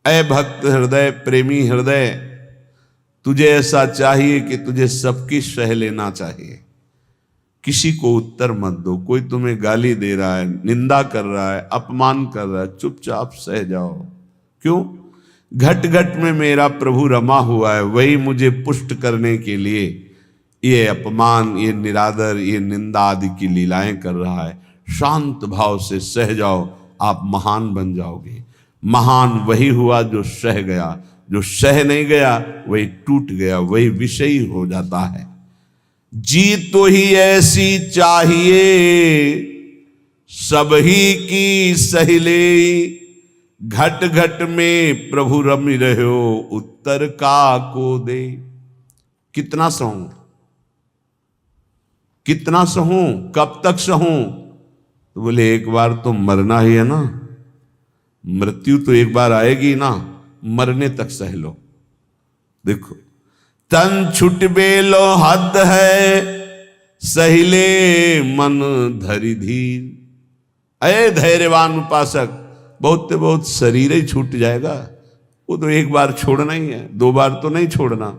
ऐ भक्त हृदय, प्रेमी हृदय, तुझे ऐसा चाहिए कि तुझे सबकी सह लेना चाहिए, किसी को उत्तर मत दो। कोई तुम्हें गाली दे रहा है, निंदा कर रहा है, अपमान कर रहा है, चुपचाप सह जाओ। क्यों? घट घट में मेरा प्रभु रमा हुआ है, वही मुझे पुष्ट करने के लिए ये अपमान, ये निरादर, ये निंदा आदि की लीलाएं कर रहा है। शांत भाव से सह जाओ, आप महान बन जाओगे। महान वही हुआ जो सह गया, जो सह नहीं गया वही टूट गया, वही विषयी हो जाता है। जीत तो ही ऐसी चाहिए, सब ही की सहिले, घट घट में प्रभु रमि रहो, उत्तर का को दे। कितना सहूं, कितना सहूं, कब तक सहूं? तो बोले एक बार तो मरना ही है ना, मृत्यु तो एक बार आएगी ना, मरने तक सह लो। देखो, तन छुट बेलो हद है, सहिले मन धरि धीर। अय धैर्यवान उपासक, बहुत से बहुत शरीर ही छूट जाएगा, वो तो एक बार छोड़ना ही है, दो बार तो नहीं छोड़ना,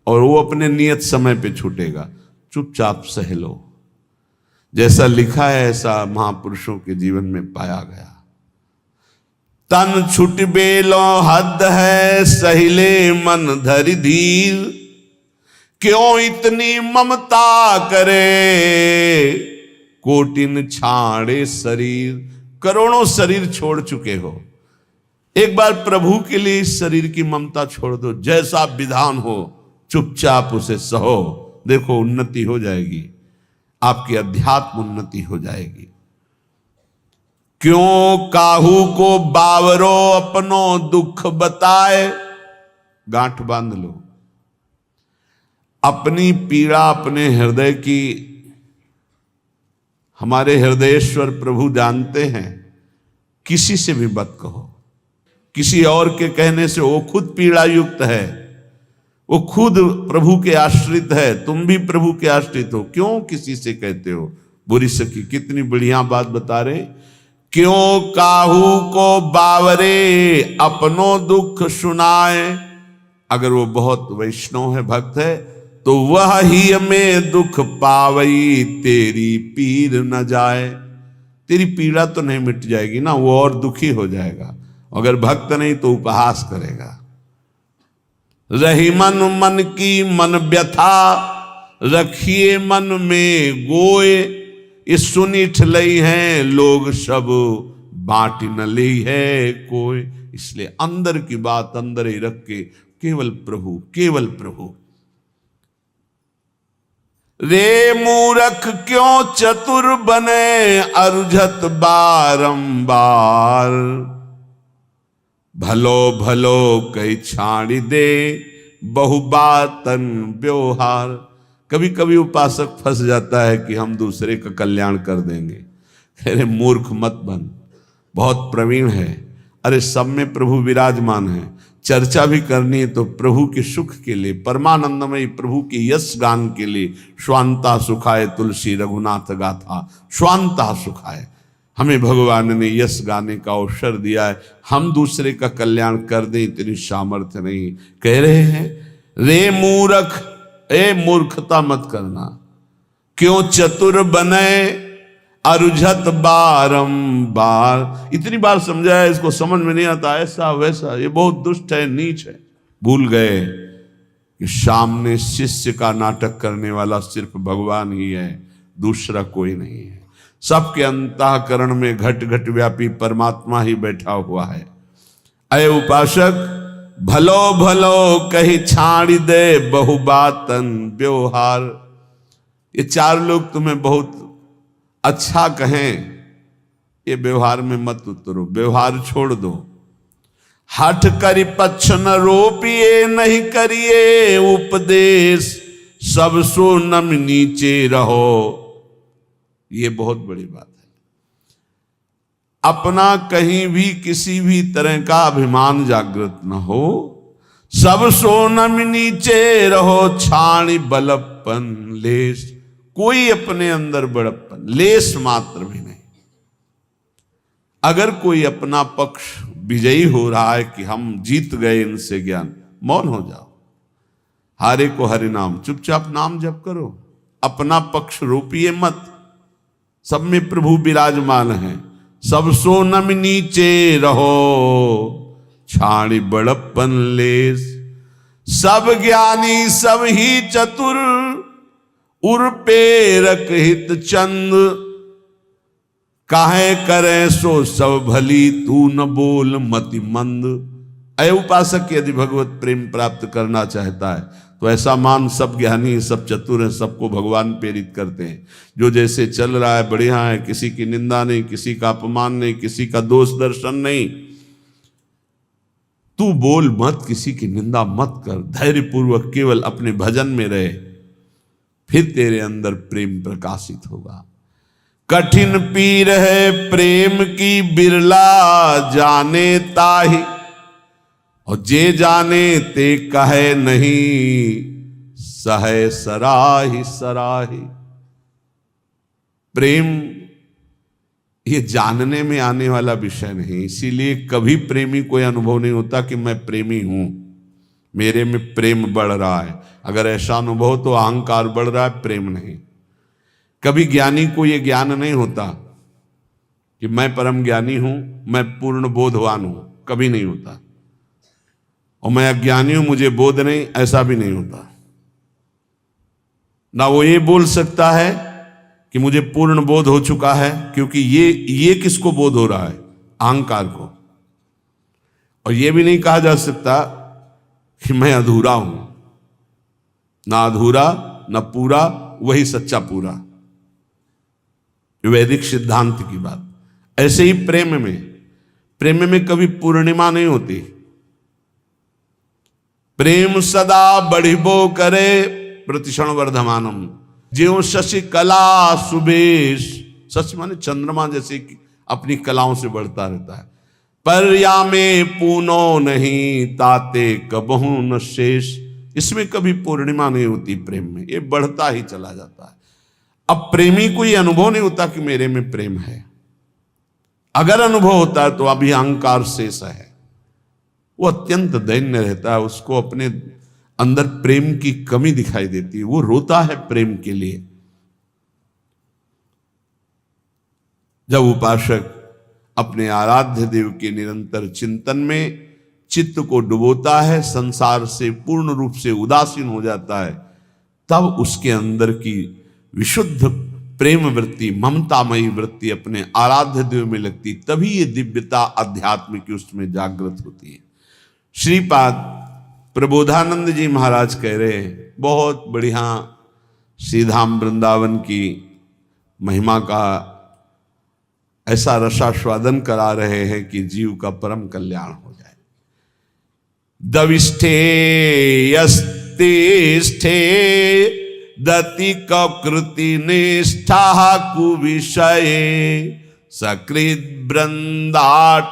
और वो अपने नियत समय पे छूटेगा। चुपचाप सह लो। जैसा लिखा है ऐसा महापुरुषों के जीवन में पाया गया। तन छुट बेलो हद है, सहिले मन धरि धीर, क्यों इतनी ममता करे, कोटिन छाड़े शरीर। करोड़ों शरीर छोड़ चुके हो, एक बार प्रभु के लिए इस शरीर की ममता छोड़ दो। जैसा विधान हो चुपचाप उसे सहो, देखो उन्नति हो जाएगी, आपकी अध्यात्म उन्नति हो जाएगी। क्यों काहू को बावरो, अपनो दुख बताए। गांठ बांध लो, अपनी पीड़ा अपने हृदय की हमारे हृदयेश्वर प्रभु जानते हैं। किसी से भी मत कहो, किसी और के कहने से वो खुद पीड़ा युक्त है, वो खुद प्रभु के आश्रित है, तुम भी प्रभु के आश्रित हो, क्यों किसी से कहते हो? बुरी सखी कितनी बढ़िया बात बता रहे। क्यों काहू को बावरे, अपनो दुख सुनाए। अगर वो बहुत वैष्णव है, भक्त है, तो वह ही में दुख पावई, तेरी पीर न जाए। तेरी पीड़ा तो नहीं मिट जाएगी ना, वो और दुखी हो जाएगा। अगर भक्त नहीं तो उपहास करेगा। रही मन मन की मन व्यथा, रखिए मन में गोए। ये सुनी ठलई हैं लोग सब, बांट न ली है कोई। इसलिए अंदर की बात अंदर ही रख के केवल प्रभु, केवल प्रभु। रे मूरख क्यों चतुर बने, अरुझत बारंबार। भलो भलो कई छाड़ी दे, बहु बातन व्यवहार। कभी कभी उपासक फंस जाता है कि हम दूसरे का कल्याण कर देंगे। अरे मूर्ख मत बन, बहुत प्रवीण है। अरे सब में प्रभु विराजमान है, चर्चा भी करनी है तो प्रभु के सुख के लिए, परमानंदमयी प्रभु के यश गान के लिए। स्वांता सुखाए तुलसी रघुनाथ गाथा, स्वांता सुखाए। हमें भगवान ने यश गाने का अवसर दिया है, हम दूसरे का कल्याण कर दें इतनी सामर्थ्य नहीं। कह रहे हैं रे मूर्ख, ए मूर्खता मत करना। क्यों चतुर बने, अरुझत बारंबार। इतनी बार समझाया, इसको समझ में नहीं आता, ऐसा वैसा, ये बहुत दुष्ट है, नीच है। भूल गए कि सामने शिष्य का नाटक करने वाला सिर्फ भगवान ही है, दूसरा कोई नहीं है। सबके अंतःकरण में घट घट व्यापी परमात्मा ही बैठा हुआ है। अय उपासक, भलो भलो कही छाड़ी दे, बहु बातन व्यवहार। ये चार लोग तुम्हें बहुत अच्छा कहें, ये व्यवहार में मत उतरो, व्यवहार छोड़ दो। हठ करी पक्ष न रोपिए, नहीं करिए उपदेश, सब सो नम नीचे रहो। ये बहुत बड़ी बात है। अपना कहीं भी किसी भी तरह का अभिमान जागृत न हो, सब सो नम नीचे रहो। छाणी बलपन लेस, कोई अपने अंदर बड़प्पन लेस मात्र भी नहीं। अगर कोई अपना पक्ष विजयी हो रहा है कि हम जीत गए इनसे ज्ञान, मौन हो जाओ। हारे को हरि नाम, चुपचाप नाम जप करो, अपना पक्ष रोपिए मत। सब में प्रभु विराजमान है। सब सो नम नीचे रहो, छाणी बड़प्पन लेस। सब ज्ञानी सब ही चतुर, उर पेरक हित चंद। काहे करे सो सब भली, तू न बोल मति मंद। अय उपासक यदि भगवत प्रेम प्राप्त करना चाहता है तो ऐसा मान सब ज्ञानी सब चतुर हैं, सबको भगवान प्रेरित करते हैं। जो जैसे चल रहा है बढ़िया है, किसी की निंदा नहीं, किसी का अपमान नहीं, किसी का दोष दर्शन नहीं। तू बोल मत, किसी की निंदा मत कर, धैर्य पूर्वक केवल अपने भजन में रहे, फिर तेरे अंदर प्रेम प्रकाशित होगा। कठिन पीर है प्रेम की, बिरला जाने ताहि। और जे जाने ते कहे नहीं, सहे सराही सराही। प्रेम ये जानने में आने वाला विषय नहीं, इसीलिए कभी प्रेमी कोई अनुभव नहीं होता कि मैं प्रेमी हूं, मेरे में प्रेम बढ़ रहा है। अगर ऐसा अनुभव तो अहंकार बढ़ रहा है, प्रेम नहीं। कभी ज्ञानी को यह ज्ञान नहीं होता कि मैं परम ज्ञानी हूं, मैं पूर्ण बोधवान हूं, कभी नहीं होता। और मैं अज्ञानी हूं, मुझे बोध नहीं, ऐसा भी नहीं होता। ना वो ये बोल सकता है कि मुझे पूर्ण बोध हो चुका है, क्योंकि ये किसको बोध हो रहा है? अहंकार को। और ये भी नहीं कहा जा सकता कि मैं अधूरा हूं। ना अधूरा ना पूरा, वही सच्चा पूरा, वैदिक सिद्धांत की बात। ऐसे ही प्रेम में कभी पूर्णिमा नहीं होती। प्रेम सदा बढ़िबो करे, प्रतिक्षण वर्धमानम। ज्यों शशि कला सुबेश, शशि माने चंद्रमा जैसे अपनी कलाओं से बढ़ता रहता है। पर या में पूनो नहीं, ताते कबहू न शेष। इसमें कभी पूर्णिमा नहीं होती प्रेम में, ये बढ़ता ही चला जाता है। अब प्रेमी को ये अनुभव नहीं होता कि मेरे में प्रेम है। अगर अनुभव होता है तो अभी अहंकार शेष है, वो अत्यंत दैन्य रहता है, उसको अपने अंदर प्रेम की कमी दिखाई देती है, वो रोता है प्रेम के लिए। जब उपासक अपने आराध्य देव के निरंतर चिंतन में चित्त को डुबोता है, संसार से पूर्ण रूप से उदासीन हो जाता है, तब उसके अंदर की विशुद्ध प्रेम वृत्ति, ममतामयी वृत्ति अपने आराध्य देव में लगती, तभी ये दिव्यता अध्यात्म की उसमें जागृत होती है। श्रीपाद प्रबोधानंद जी महाराज कह रहे हैं, बहुत बढ़िया श्रीधाम वृंदावन की महिमा का ऐसा रसास्वादन करा रहे हैं कि जीव का परम कल्याण हो जाए। दविष्ठे यस्तिष्ठे दति कृति निष्ठा कुविषये, सकृत वृंदाटव्यास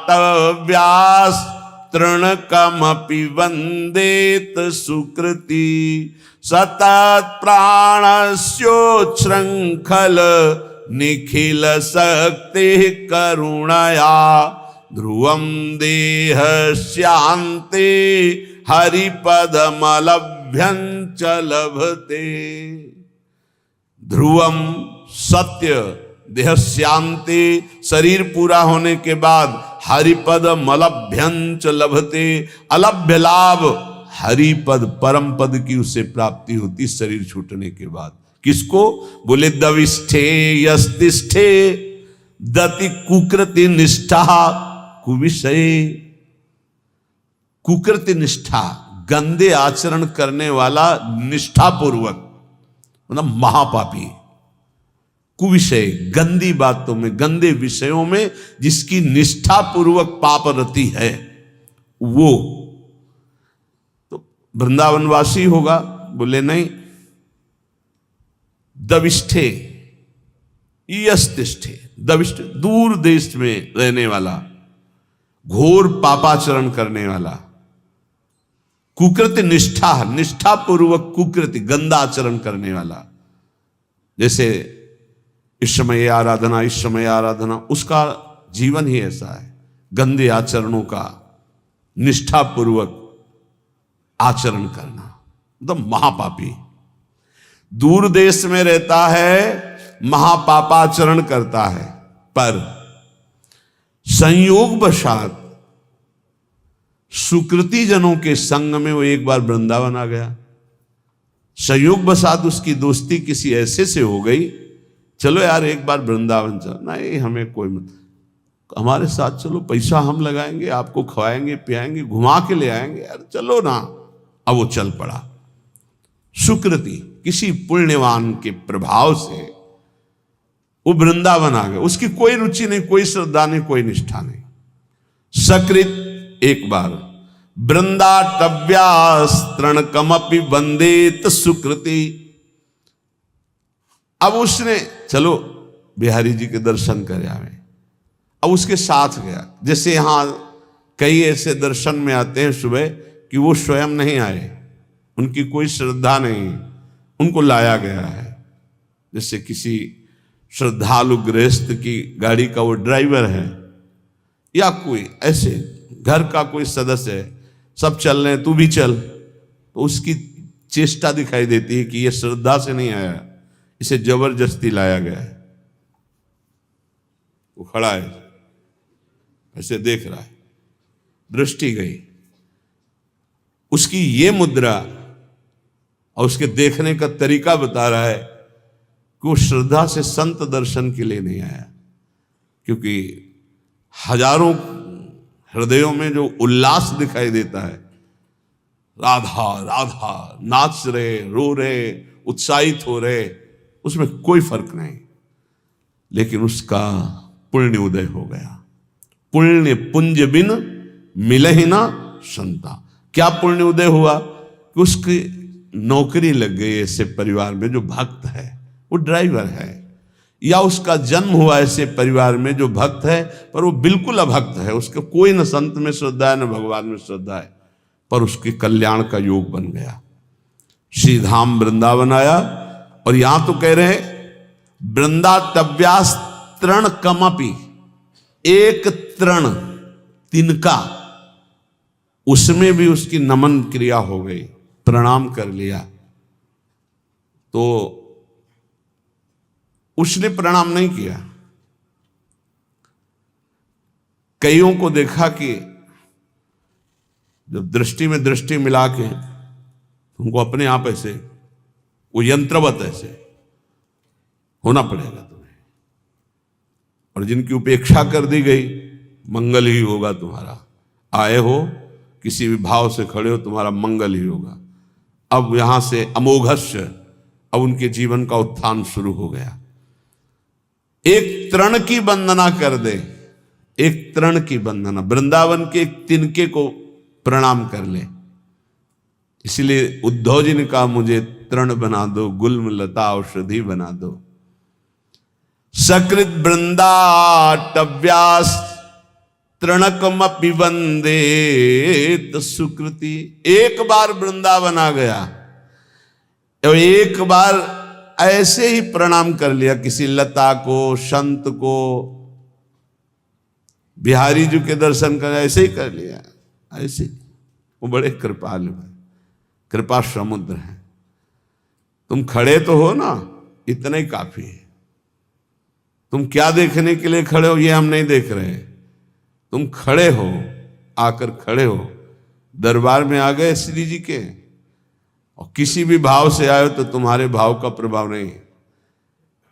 तृणकमपि वंदेत सुकृति। सतत प्राणस्योच्छृंखल निखिल शक्ति करुणया, ध्रुवं देहस्यान्ते हरिपदमलभ्यं च लभते। ध्रुवम सत्य, देहस्यान्ते शरीर पूरा होने के बाद, हरिपद मलभ्यंच लभते, अलभ्य लाभ हरिपद परम पद की उसे प्राप्ति होती शरीर छूटने के बाद। किसको? बोले दविष्ठे यस्तिष्ठे दति कुकृति निष्ठा कुविषय। कुकृति निष्ठा, गंदे आचरण करने वाला निष्ठापूर्वक, मतलब महापापी। कुविषय, गंदी बातों में, गंदे विषयों में जिसकी निष्ठा पूर्वक पाप रति है, वो तो वृंदावनवासी होगा? बोले नहीं। दविष्ठे यस्तिष्ठे, दविष्ठ दूर देश में रहने वाला, घोर पापाचरण करने वाला। कुकृति निष्ठा, निष्ठा पूर्वक कुकृति, गंदा आचरण करने वाला। जैसे इस समय आराधना, इस समय आराधना, उसका जीवन ही ऐसा है। गंदे आचरणों का निष्ठापूर्वक आचरण करना, मतलब महापापी। दूर देश में रहता है, महापापाचरण करता है, पर संयोगवशात सुकृति जनों के संग में वो एक बार वृंदावन आ गया। संयोगवशात उसकी दोस्ती किसी ऐसे से हो गई, चलो यार एक बार वृंदावन चलो। नहीं, हमें कोई मत, हमारे साथ चलो, पैसा हम लगाएंगे, आपको खवाएंगे पियाएंगे, घुमा के ले आएंगे, यार चलो ना। अब वो चल पड़ा। सुकृति, किसी पुण्यवान के प्रभाव से वो वृंदावन आ गया। उसकी कोई रुचि नहीं, कोई श्रद्धा नहीं, कोई निष्ठा नहीं। सकृत, एक बार वृंदाटव्यास्त्रणकमपि वंदेत सुकृति। अब उसने चलो बिहारी जी के दर्शन करे आवे, अब उसके साथ गया। जैसे यहां कई ऐसे दर्शन में आते हैं सुबह कि वो स्वयं नहीं आए, उनकी कोई श्रद्धा नहीं, उनको लाया गया है। जैसे किसी श्रद्धालु गृहस्थ की गाड़ी का वो ड्राइवर है, या कोई ऐसे घर का कोई सदस्य है, सब चल रहे हैं तू भी चल, तो उसकी चेष्टा दिखाई देती है कि ये श्रद्धा से नहीं आया, इसे जबरदस्ती लाया गया है। वो खड़ा है, ऐसे देख रहा है, दृष्टि गई, उसकी ये मुद्रा और उसके देखने का तरीका बता रहा है कि वो श्रद्धा से संत दर्शन के लिए नहीं आया। क्योंकि हजारों हृदयों में जो उल्लास दिखाई देता है, राधा राधा नाच रहे, रो रहे, उत्साहित हो रहे, उसमें कोई फर्क नहीं। लेकिन उसका पुण्य उदय हो गया। पुण्य पुंज बिन मिले ही ना संता। क्या पुण्य उदय हुआ कि उसकी नौकरी लग गई ऐसे परिवार में जो भक्त है, वो ड्राइवर है, या उसका जन्म हुआ ऐसे परिवार में जो भक्त है पर वो बिल्कुल अभक्त है, उसके कोई न संत में श्रद्धा है न भगवान में श्रद्धा है, पर उसके कल्याण का योग बन गया। श्री धाम वृंदावन आया, और यहां तो कह रहे वृंदाटव्यास तृण कमपि, एक तृण तिनका, उसमें भी उसकी नमन क्रिया हो गई, प्रणाम कर लिया। तो उसने प्रणाम नहीं किया। कईयों को देखा कि जब दृष्टि में दृष्टि मिला के तुमको अपने आप ऐसे वो यंत्रवत ऐसे होना पड़ेगा तुम्हें, और जिनकी उपेक्षा कर दी गई, मंगल ही होगा तुम्हारा। आए हो किसी भी भाव से खड़े हो, तुम्हारा मंगल ही होगा। अब यहां से अमोघस्य, अब उनके जीवन का उत्थान शुरू हो गया। एक तृण की वंदना कर दे, एक तृण की वंदना, वृंदावन के एक तिनके को प्रणाम कर ले। इसलिए उद्धव जी ने कहा मुझे तृण बना दो, गुल्म लता औषधि बना दो। सकृत वृंदाटव्यास तृणकमपि वंदेत सुकृति। एक बार वृंदावन आ गया और एक बार ऐसे ही प्रणाम कर लिया किसी लता को, संत को, बिहारी जी के दर्शन कर ऐसे ही कर लिया, ऐसे। वो बड़े कृपालु है, कृपा समुद्र है। तुम खड़े तो हो ना, इतना ही काफी है। तुम क्या देखने के लिए खड़े हो ये हम नहीं देख रहे। तुम खड़े हो, आकर खड़े हो, दरबार में आ गए श्री जी के, और किसी भी भाव से आए हो तो तुम्हारे भाव का प्रभाव नहीं।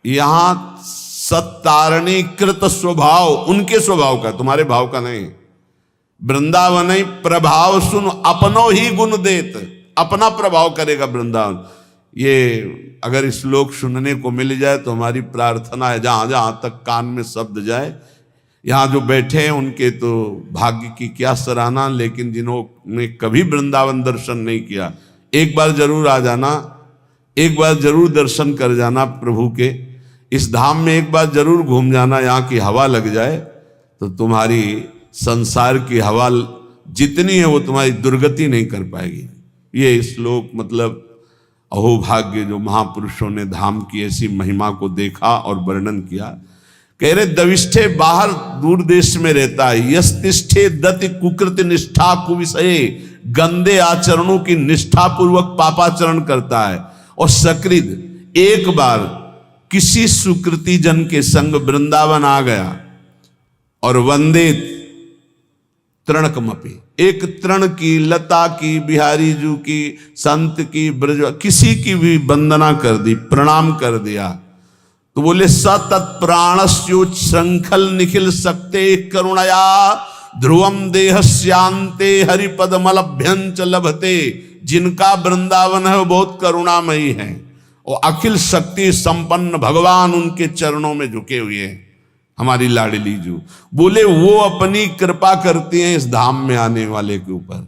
यहां सत्तारणीकृत स्वभाव उनके स्वभाव का, तुम्हारे भाव का नहीं। वृंदावन प्रभाव सुन अपनो ही गुण देत, अपना प्रभाव करेगा वृंदावन। ये अगर इस श्लोक सुनने को मिल जाए तो हमारी प्रार्थना है, जहां जहां तक कान में शब्द जाए। यहाँ जो बैठे हैं उनके तो भाग्य की क्या सराहना, लेकिन जिन्होंने कभी वृंदावन दर्शन नहीं किया, एक बार जरूर आ जाना, एक बार जरूर दर्शन कर जाना प्रभु के। इस धाम में एक बार जरूर घूम जाना, यहाँ की हवा लग जाए तो तुम्हारी संसार की हवा जितनी है वो तुम्हारी दुर्गति नहीं कर पाएगी। ये श्लोक मतलब अहोभाग्य जो महापुरुषों ने धाम की ऐसी महिमा को देखा और वर्णन किया। कह रहे दविष्ठे बाहर दूर देश में रहता है, यस्तिष्ठे दति कुकृत निष्ठा कुविषये, गंदे आचरणों की निष्ठा पूर्वक पापाचरण करता है। और सकृद एक बार किसी सुकृति जन के संग वृंदावन आ गया और वंदे तृणकमपि, एक तृण की, लता की, बिहारी जू की, संत की, ब्रज किसी की भी वंदना कर दी, प्रणाम कर दिया, तो बोले सतत प्राणस्योच्छृंखल निखिल सकते करुणया ध्रुवम देहस्यांते हरिपद मलभ्यंच लभते। जिनका वृंदावन है वो बहुत करुणामयी है और अखिल शक्ति संपन्न भगवान उनके चरणों में झुके हुए हैं। हमारी लाडली जू बोले वो अपनी कृपा करती हैं इस धाम में आने वाले के ऊपर।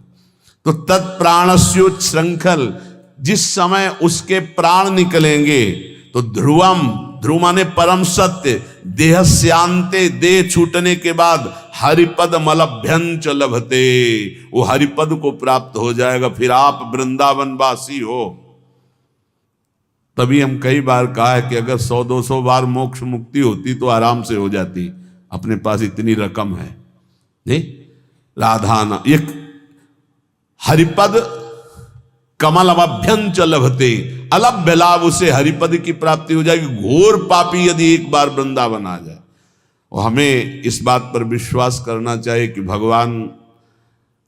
तो तत्प्राणस्योच्छृंखल, जिस समय उसके प्राण निकलेंगे तो ध्रुवम, ध्रुव माने परम सत्य, देहस्यांते, देह छूटने के बाद हरिपद मलभ्यंच लभते, वो हरिपद को प्राप्त हो जाएगा, फिर आप वृंदावन वासी हो। तभी हम कई बार कहा है कि अगर 100-200 बार मोक्ष मुक्ति होती तो आराम से हो जाती, अपने पास इतनी रकम है नहीं। राधाना एक हरिपद कमल अभ्यंच लभते, अलभ्य लाभ, उसे हरिपद की प्राप्ति हो जाएगी। घोर पापी यदि एक बार वृंदावन आ जाए, और हमें इस बात पर विश्वास करना चाहिए कि भगवान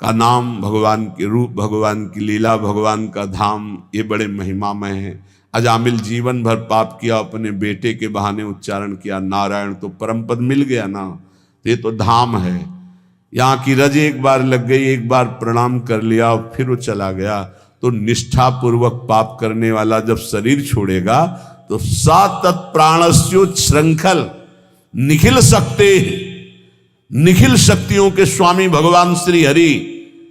का नाम, भगवान के रूप, भगवान की लीला, भगवान का धाम, ये बड़े महिमामय है। अजामिल जीवन भर पाप किया, अपने बेटे के बहाने उच्चारण किया नारायण, तो परम पद मिल गया ना। ये तो धाम है। यहाँ की रज एक बार लग गई, एक बार प्रणाम कर लिया और फिर वो चला गया। तो निष्ठा पूर्वक पाप करने वाला जब शरीर छोड़ेगा तो सातत प्राणस्योच्छृंखल निखिल सकते, निखिल शक्तियों के स्वामी भगवान श्री हरि,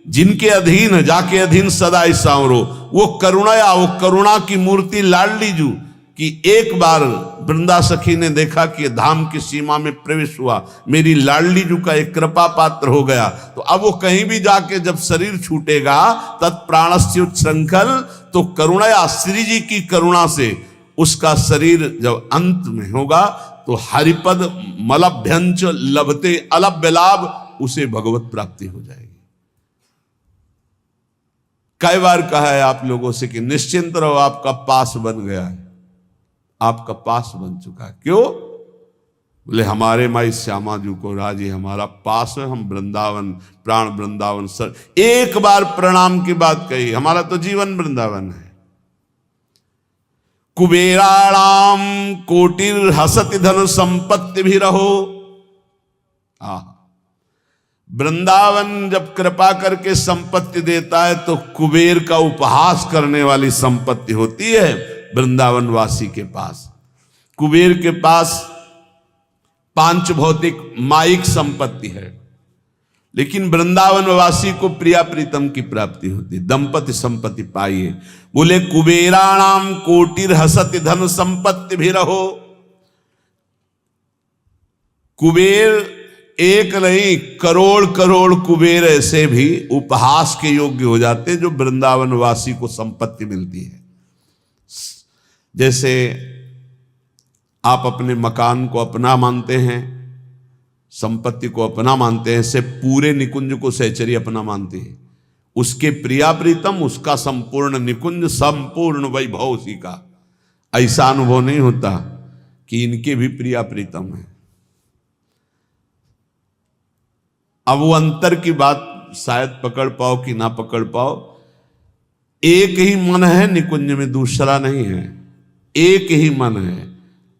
जिनके अधीन है, जाके अधीन सदा ही सांवरो, वो करुणया, वो करुणा की मूर्ति लाडली जू कि एक बार वृंदा सखी ने देखा कि धाम की सीमा में प्रवेश हुआ, मेरी लाडली जू का एक कृपा पात्र हो गया। तो अब वो कहीं भी जाके जब शरीर छूटेगा तत्प्राणस्योच्छृंखल, तो करुणया, श्री जी की करुणा से उसका शरीर जब अंत में होगा तो हरिपद मलभ्यंच लभते, अलभ्य लाभ, उसे भगवत प्राप्ति हो जाएगी। कई बार कहा है आप लोगों से कि निश्चिंत रहो, आपका पास बन गया है, आपका पास बन चुका है। क्यों? बोले हमारे माई श्यामा जी को राजी, हमारा पास है, हम वृंदावन, प्राण वृंदावन सर। एक बार प्रणाम की बात कही, हमारा तो जीवन वृंदावन है। कुबेराणाम कोटिर हसति धन संपत्ति भी रहो। वृंदावन जब कृपा करके संपत्ति देता है तो कुबेर का उपहास करने वाली संपत्ति होती है वृंदावन वासी के पास। कुबेर के पास पांच भौतिक माइक संपत्ति है, लेकिन वृंदावन वासी को प्रिया प्रीतम की प्राप्ति होती, दंपति संपत्ति पाइए। बोले कुबेराणाम कोटिर हसति धन संपत्ति भी रहो। कुबेर एक नहीं, करोड़ करोड़ कुबेर ऐसे भी उपहास के योग्य हो जाते जो वृंदावन वासी को संपत्ति मिलती है। जैसे आप अपने मकान को अपना मानते हैं, संपत्ति को अपना मानते हैं, ऐसे पूरे निकुंज को सहचरी अपना मानती है। उसके प्रिया प्रीतम, उसका संपूर्ण निकुंज, संपूर्ण वैभव उसी का। ऐसा अनुभव नहीं होता कि इनके भी प्रिया प्रीतम है। अब वो अंतर की बात शायद पकड़ पाओ कि ना पकड़ पाओ। एक ही मन है निकुंज में, दूसरा नहीं है। एक ही मन है,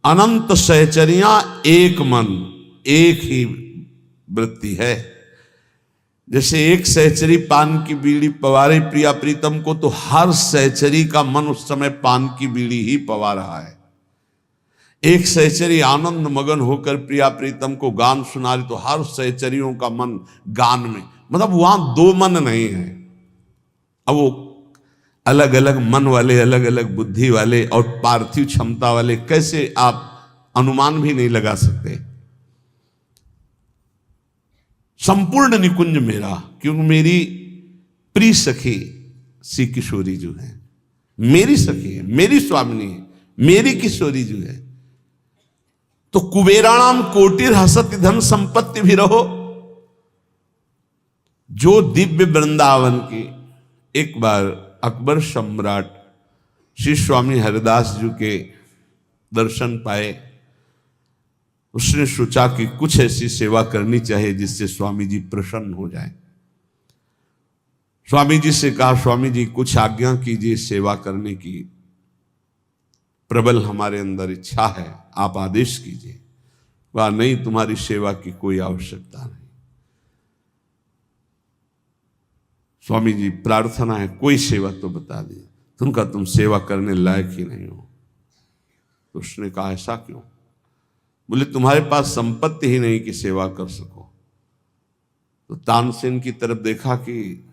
अनंत सहचरियां एक मन, एक ही वृत्ति है। जैसे एक सहचरी पान की बीड़ी पवारे प्रिया प्रीतम को, तो हर सहचरी का मन उस समय पान की बीड़ी ही पवा रहा है। एक सहचरी आनंद मगन होकर प्रिया प्रीतम को गान सुना रही, तो हर सहचरियों का मन गान में, मतलब वहां दो मन नहीं है। अब वो अलग अलग मन वाले, अलग अलग बुद्धि वाले और पार्थिव क्षमता वाले कैसे आप अनुमान भी नहीं लगा सकते। संपूर्ण निकुंज मेरा, क्योंकि मेरी प्रिय सखी श्री किशोरी जो है, मेरी सखी है, मेरी स्वामिनी है, मेरी किशोरी जो है, तो कुबेराणाम कोटिर हसत धन संपत्ति भी रहो। जो दिव्य वृंदावन की, एक बार अकबर सम्राट श्री स्वामी हरिदास जी के दर्शन पाए, उसने सोचा कि कुछ ऐसी सेवा करनी चाहिए जिससे स्वामी जी प्रसन्न हो जाए। स्वामी जी से कहा, स्वामी जी कुछ आज्ञा कीजिए, सेवा करने की प्रबल हमारे अंदर इच्छा है, आप आदेश कीजिए। वह नहीं, तुम्हारी सेवा की कोई आवश्यकता नहीं। स्वामी जी प्रार्थना है, कोई सेवा तो बता दी। तुमका तुम सेवा करने लायक ही नहीं हो। तो उसने कहा, ऐसा क्यों? बोले, तुम्हारे पास संपत्ति ही नहीं कि सेवा कर सको। तो तानसेन की तरफ देखा कि